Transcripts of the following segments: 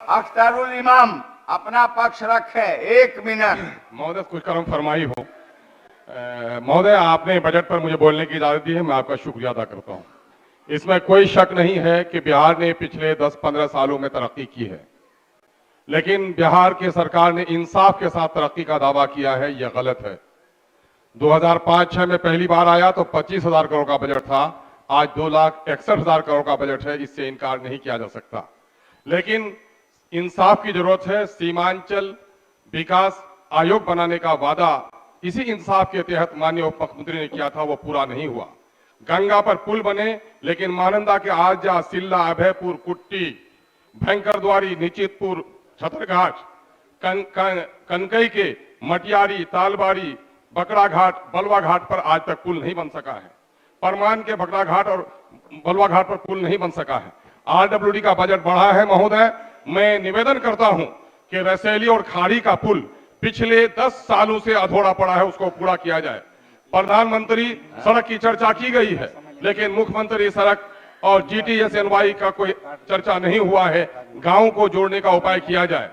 अख्तरुल इमाम अपना पक्ष रखे। 1 मिनट। महोदय कुछ कर्म फरमाई हो। महोदय आपने बजट पर मुझे बोलने की इजाजत दी है, मैं आपका शुक्रिया अदा करता हूं। इसमें कोई शक नहीं है कि बिहार ने पिछले 10-15 सालों में तरक्की की है, लेकिन बिहार की सरकार ने इंसाफ के साथ तरक्की का दावा किया है, यह गलत है। 2005-06 में पहली बार आया तो 25,000 करोड़ का बजट था, आज 2,61,000 करोड़ का बजट है, इससे इनकार नहीं किया जा सकता। लेकिन इंसाफ की जरूरत है। सीमांचल विकास आयोग बनाने का वादा इसी इंसाफ के तहत माननीय उप मुख्यमंत्री ने किया था, वो पूरा नहीं हुआ। गंगा पर पुल बने, लेकिन महानंदा के आजा, सिल्ला, अभयपुर, कुट्टी, भयंकरद्वारी, निचितपुर, छतरघाट, कनकई के मटियारी, तालबाड़ी, बकरा घाट, बलवा घाट पर आज तक पुल नहीं बन सका है। परमान के बकरा घाट और बलवा घाट पर पुल नहीं बन सका है। आरडब्ल्यूडी का बजट बढ़ा है। महोदय, मैं निवेदन करता हूं कि रसैली और खाड़ी का पुल पिछले 10 सालों से अधूरा पड़ा है, उसको पूरा किया जाए। प्रधानमंत्री सड़क की चर्चा की गई है, लेकिन मुख्यमंत्री सड़क और GTSNY का कोई चर्चा नहीं हुआ है। गांव को जोड़ने का उपाय किया जाए।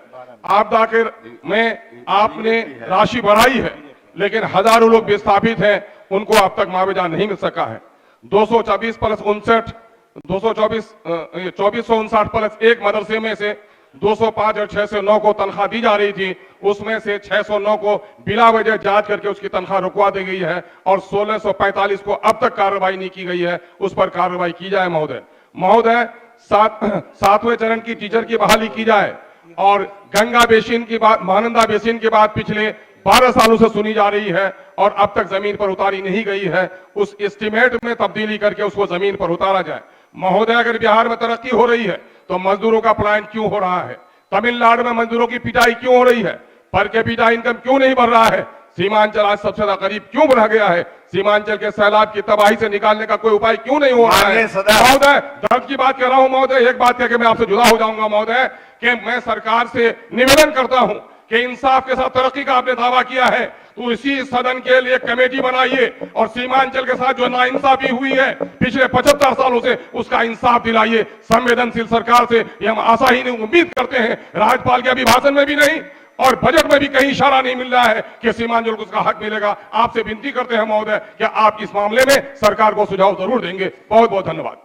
आपदा के में आपने राशि बढ़ाई है, लेकिन हजारों लोग विस्थापित हैं, उनको अब तक मुआवजा नहीं मिल सका है। 2459 प्लस 1 मदरसे में से 205 और 609 को तनख्वाह दी जा रही थी, उसमें से 609 को बिला वजह जांच करके उसकी तनख्वाह रुकवा दी गई है और 1645 को अब तक कार्रवाई नहीं की गई है, उस पर कार्रवाई की जाए। महोदय 7वें चरण की टीचर की बहाली की जाए और गंगा बेसिन की बात, महानंदा बेसिन की बात पिछले 12 सालों से सुनी जा रही है और अब तक जमीन पर उतारी नहीं गई है। उस एस्टीमेट में तब्दीली करके उसको जमीन पर उतारा जाए। महोदय, अगर बिहार में तरक्की हो रही है तो मजदूरों का पलायन क्यों हो रहा है? तमिलनाडु में मजदूरों की पिटाई क्यों हो रही है? पर कैपिटा इनकम क्यों नहीं बढ़ रहा है? सीमांचल आज सबसे ज्यादा गरीब क्यों रह गया है? सीमांचल के सैलाब की तबाही से निकालने का कोई उपाय क्यों नहीं हो रहा है? महोदय, दर्द की बात कर रहा हूं महोदय, एक बात कह के मैं आपसे जुदा हो जाऊंगा महोदय, कि मैं सरकार से निवेदन करता हूं कि इंसाफ के साथ तरक्की का आपने दावा किया है, तो इसी सदन के लिए कमेटी बनाइए और सीमांचल के साथ जो नाइंसाफी हुई है पिछले 75 सालों से, उसका इंसाफ दिलाइए। संवेदनशील सरकार से ये हम आशा ही नहीं, उम्मीद करते हैं। राज्यपाल के अभिभाषण में भी नहीं और बजट में भी कहीं इशारा नहीं मिल रहा है कि सीमांचल को उसका हक मिलेगा। आपसे विनती करते हैं महोदय कि आप इस मामले में सरकार को सुझाव जरूर देंगे। बहुत बहुत धन्यवाद।